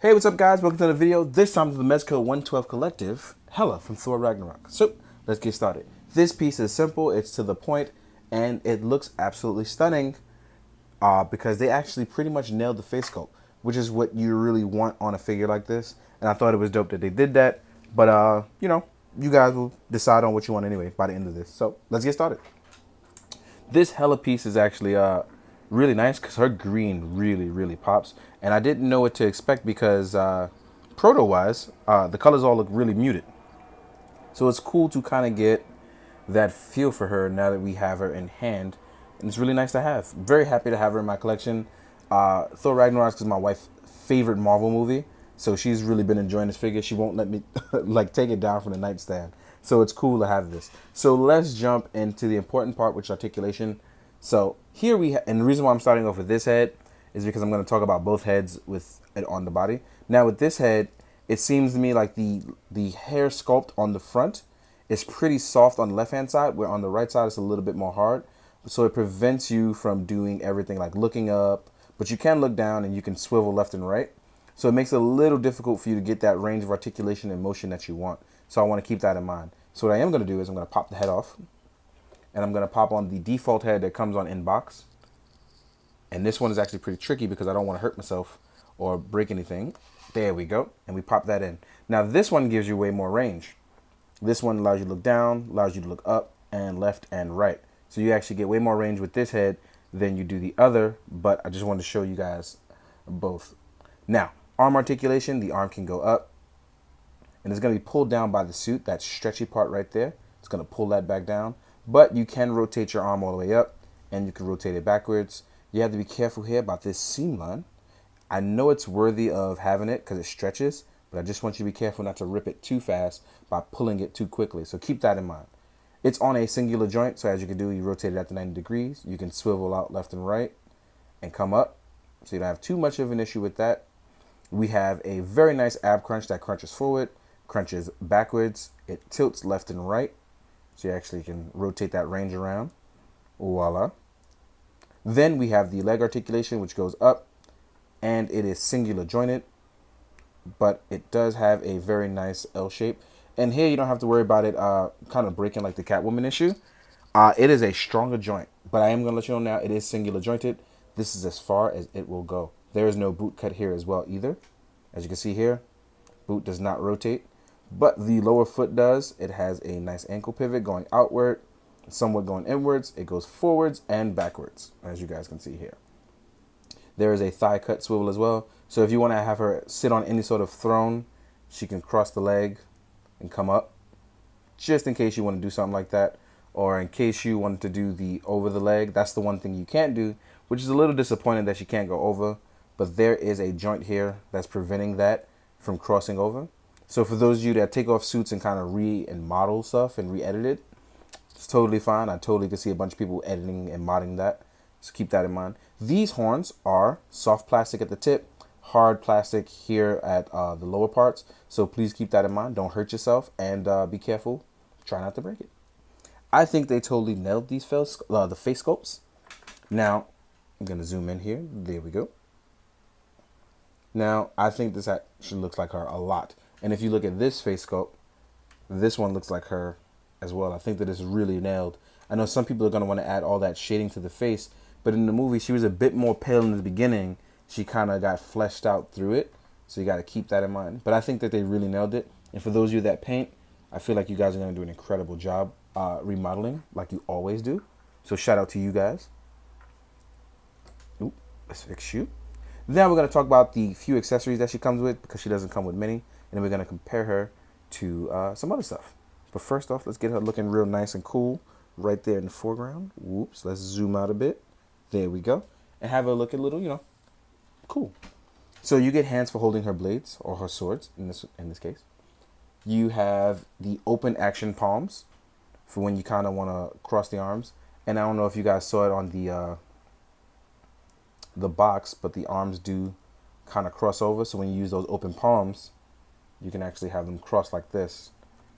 Hey, what's up guys? Welcome to the video. This time to the Mezco 112 Collective, Hela from Thor Ragnarok. So, let's get started. This piece is simple, it's to the point, and it looks absolutely stunning because they actually pretty much nailed the face sculpt, which is what you really want on a figure like this. And I thought it was dope that they did that, but you guys will decide on what you want anyway by the end of this. So, let's get started. This Hela piece is actually really nice because her green really pops, and I didn't know what to expect because proto wise the colors all look really muted, so it's cool to kind of get that feel for her now that we have her in hand, and it's really nice to have. Very happy to have her in my collection. Thor Ragnarok is my wife's favorite Marvel movie, so she's really been enjoying this figure. She won't let me like take it down from the nightstand, so it's cool to have this. So let's jump into the important part, which is articulation. So here and the reason why I'm starting off with this head is because I'm going to talk about both heads with it on the body. Now with this head, it seems to me like the hair sculpt on the front is pretty soft on the left hand side, where on the right side it's a little bit more hard. So it prevents you from doing everything like looking up, but you can look down and you can swivel left and right. So it makes it a little difficult for you to get that range of articulation and motion that you want. So I want to keep that in mind. So what I am going to do is I'm going to pop the head off, and I'm going to pop on the default head that comes on in box. And this one is actually pretty tricky because I don't want to hurt myself or break anything. There we go. And we pop that in. Now this one gives you way more range. This one allows you to look down, allows you to look up and left and right. So you actually get way more range with this head than you do the other, but I just wanted to show you guys both. Now, arm articulation, the arm can go up, and it's going to be pulled down by the suit, that stretchy part right there. It's going to pull that back down, but you can rotate your arm all the way up, and you can rotate it backwards. You have to be careful here about this seam line. I know it's worthy of having it because it stretches, but I just want you to be careful not to rip it too fast by pulling it too quickly. So keep that in mind. It's on a singular joint, so as you can do, you rotate it at the 90 degrees. You can swivel out left and right and come up, so you don't have too much of an issue with that. We have a very nice ab crunch that crunches forward, crunches backwards. It tilts left and right, so you actually can rotate that range around. Voila. Then we have the leg articulation, which goes up, and it is singular jointed, but it does have a very nice L shape. And here you don't have to worry about it kind of breaking like the Catwoman issue. It is a stronger joint, but I am going to let you know now it is singular jointed. This is as far as it will go. There is no boot cut here as well either. As you can see here, boot does not rotate, but the lower foot does. It has a nice ankle pivot going outward, somewhat going inwards. It goes forwards and backwards, as you guys can see here. There is a thigh cut swivel as well. So if you want to have her sit on any sort of throne, she can cross the leg and come up, just in case you want to do something like that, or in case you want to do the over the leg. That's the one thing you can't do, which is a little disappointing that she can't go over, but there is a joint here that's preventing that from crossing over. So for those of you that take off suits and kind of and model stuff and re-edit it, it's totally fine. I totally can see a bunch of people editing and modding that, so keep that in mind. These horns are soft plastic at the tip, hard plastic here at the lower parts, so please keep that in mind. Don't hurt yourself, and be careful. Try not to break it. I think they totally nailed these the face sculpts. Now I'm gonna zoom in here. There we go. Now I think this actually looks like her a lot, and if you look at this face sculpt, this one looks like her as well. I think that is really nailed. I know some people are gonna want to add all that shading to the face, but in the movie she was a bit more pale in the beginning. She kind of got fleshed out through it, so you got to keep that in mind. But I think that they really nailed it. And for those of you that paint, I feel like you guys are going to do an incredible job remodeling, like you always do. So shout out to you guys. Oop, let's fix you. Then we're going to talk about the few accessories that she comes with, because she doesn't come with many. And then we're going to compare her to some other stuff. But first off, let's get her looking real nice and cool right there in the foreground. Whoops, let's zoom out a bit. There we go. And have her look a little, cool. So you get hands for holding her blades or her swords in this case. You have the open action palms for when you kind of want to cross the arms. And I don't know if you guys saw it on the box, but the arms do kind of cross over. So when you use those open palms, you can actually have them cross like this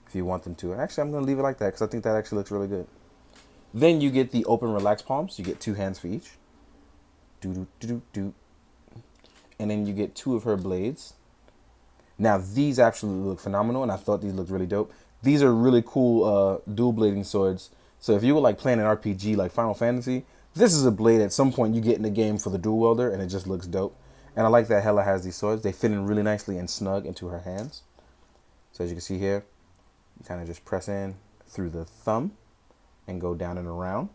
if you want them to. And actually, I'm going to leave it like that because I think that actually looks really good. Then you get the open relaxed palms. You get 2 hands for each. Do do do do do. And then you get 2 of her blades Now, these absolutely look phenomenal, and I thought these looked really dope. These are really cool dual blading swords. So if you were like playing an RPG like Final Fantasy, this is a blade at some point you get in the game for the dual wielder, and it just looks dope. And I like that Hela has these swords. They fit in really nicely and snug into her hands. So as you can see here, you kind of just press in through the thumb and go down and around.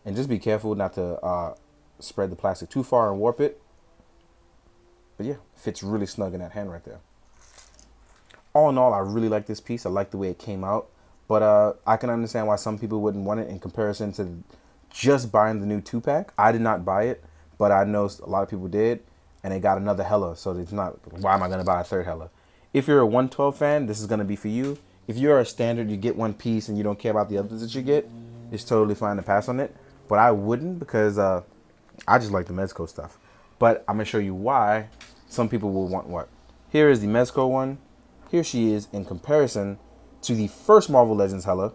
And just be careful not to spread the plastic too far and warp it. But yeah, fits really snug in that hand right there. All in all, I really like this piece. I like the way it came out. But I can understand why some people wouldn't want it in comparison to just buying the new 2-pack. I did not buy it, but I know a lot of people did. And they got another Hela, so it's not, why am I going to buy a third Hela? If you're a 112 fan, this is going to be for you. If you're a standard, you get one piece and you don't care about the others that you get, it's totally fine to pass on it. But I wouldn't, because I just like the Mezco stuff. But I'm going to show you why some people will want what. Here is the Mezco one. Here she is in comparison to the first Marvel Legends Hela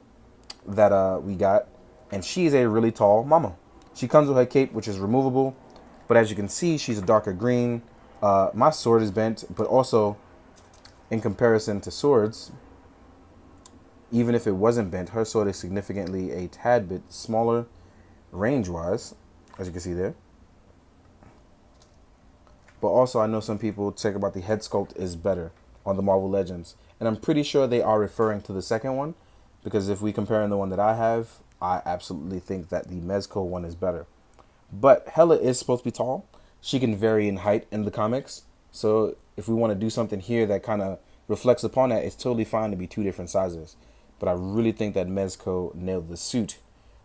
that we got. And she is a really tall mama. She comes with her cape, which is removable. But as you can see, she's a darker green. My sword is bent, but also in comparison to swords, even if it wasn't bent, her sword is significantly a tad bit smaller range-wise, as you can see there. But also, I know some people talk about the head sculpt is better on the Marvel Legends. And I'm pretty sure they are referring to the second one, because if we compare the one that I have, I absolutely think that the Mezco one is better. But Hela is supposed to be tall. She can vary in height in the comics. So if we want to do something here that kind of reflects upon that, it's totally fine to be two different sizes. But I really think that Mezco nailed the suit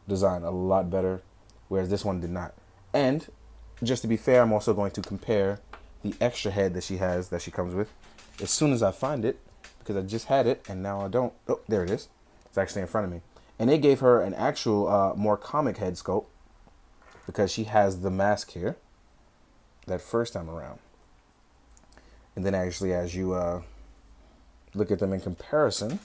design a lot better, whereas this one did not. And just to be fair, I'm also going to compare the extra head that she has, that she comes with, as soon as I find it, because I just had it and now I don't. Oh, there it is. It's actually in front of me. And they gave her an actual more comic head sculpt, because she has the mask here that first time around. And then actually, as you look at them in comparison,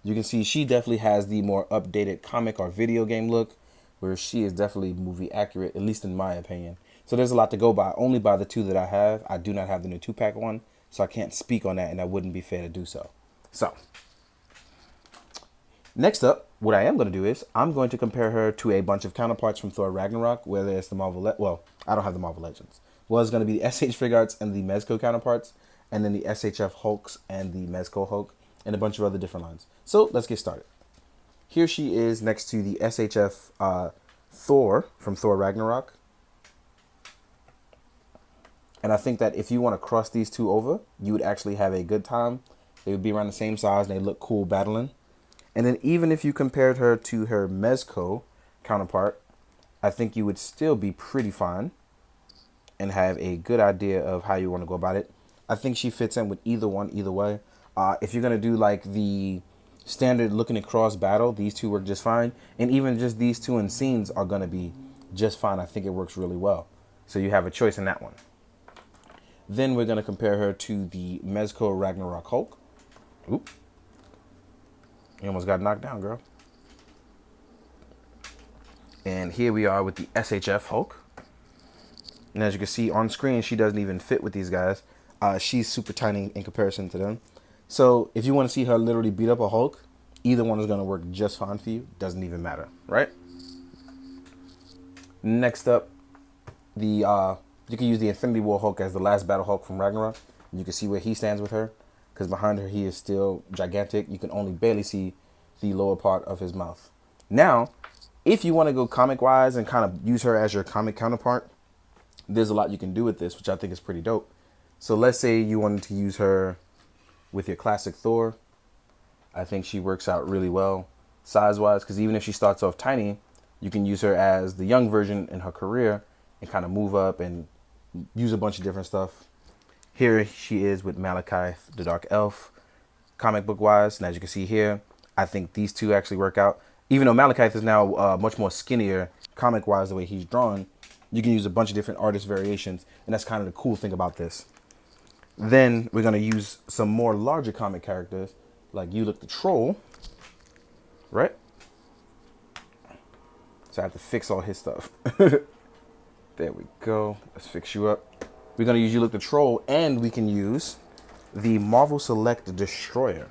you can see she definitely has the more updated comic or video game look, where she is definitely movie accurate, at least in my opinion. So there's a lot to go by. Only by the two that I have. I do not have the new 2-pack one, so I can't speak on that, and that wouldn't be fair to do so. So next up, what I am going to do is I'm going to compare her to a bunch of counterparts from Thor Ragnarok, whether it's the well, I don't have the Marvel Legends. Well, it's going to be the SH Figuarts and the Mezco counterparts, and then the SHF Hulks and the Mezco Hulk, and a bunch of other different lines. So let's get started. Here she is next to the SHF Thor from Thor Ragnarok. And I think that if you want to cross these two over, you would actually have a good time. They would be around the same size and they look cool battling. And then even if you compared her to her Mezco counterpart, I think you would still be pretty fine and have a good idea of how you want to go about it. I think she fits in with either one, either way. If you're going to do like the standard looking across battle, these two work just fine. And even just these two in scenes are going to be just fine. I think it works really well. So you have a choice in that one. Then we're going to compare her to the Mezco Ragnarok Hulk. Oop. You almost got knocked down, girl. And here we are with the SHF Hulk. And as you can see on screen, she doesn't even fit with these guys. She's super tiny in comparison to them. So if you want to see her literally beat up a Hulk, either one is going to work just fine for you. Doesn't even matter, right? Next up, you can use the Infinity War Hulk as the last battle Hulk from Ragnarok. And you can see where he stands with her, because behind her he is still gigantic. You can only barely see the lower part of his mouth. Now, if you want to go comic-wise and kind of use her as your comic counterpart, there's a lot you can do with this, which I think is pretty dope. So let's say you wanted to use her with your classic Thor. I think she works out really well size-wise, because even if she starts off tiny, you can use her as the young version in her career and kind of move up and use a bunch of different stuff. Here she is with Malekith, the Dark Elf, comic book wise. And as you can see here, I think these two actually work out. Even though Malekith is now much more skinnier comic wise, the way he's drawn, you can use a bunch of different artist variations. And that's kind of the cool thing about this. Then we're going to use some more larger comic characters like Ulick the Troll, right? So I have to fix all his stuff. There we go. Let's fix you up. We're going to use Ulick the Troll, and we can use the Marvel Select Destroyer,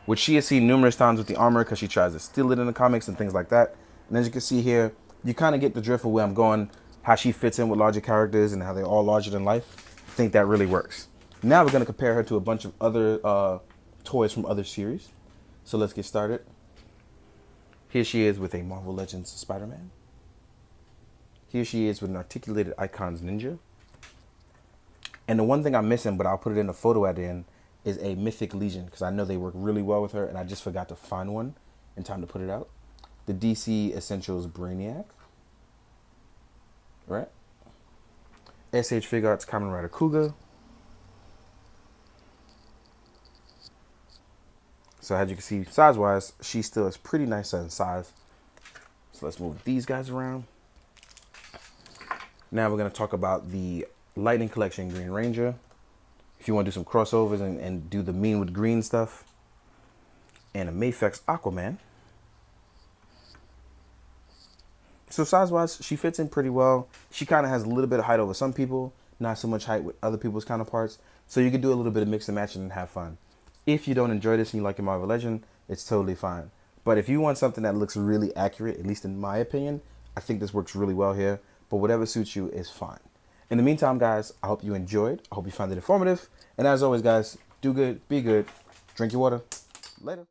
which she has seen numerous times with the armor because she tries to steal it in the comics and things like that. And as you can see here, you kind of get the drift of where I'm going, how she fits in with larger characters and how they're all larger than life. I think that really works. Now we're going to compare her to a bunch of other toys from other series. So let's get started. Here she is with a Marvel Legends Spider-Man. Here she is with an Articulated Icons Ninja. And the one thing I'm missing, but I'll put it in a photo at the end, is a Mythic Legion, because I know they work really well with her, and I just forgot to find one in time to put it out. The DC Essentials Brainiac. Right? SH Fig Arts Kamen Rider Kuga. So as you can see, size-wise, she still is pretty nice in size. So let's move these guys around. Now we're going to talk about the Lightning Collection Green Ranger. If you want to do some crossovers and do the mean with green stuff. And a Mafex Aquaman. So size-wise, she fits in pretty well. She kind of has a little bit of height over some people, not so much height with other people's counterparts. So you can do a little bit of mix and matching and have fun. If you don't enjoy this and you like your Marvel Legend, it's totally fine. But if you want something that looks really accurate, at least in my opinion, I think this works really well here. But whatever suits you is fine. In the meantime, guys, I hope you enjoyed. I hope you found it informative. And as always, guys, do good, be good, drink your water. Later.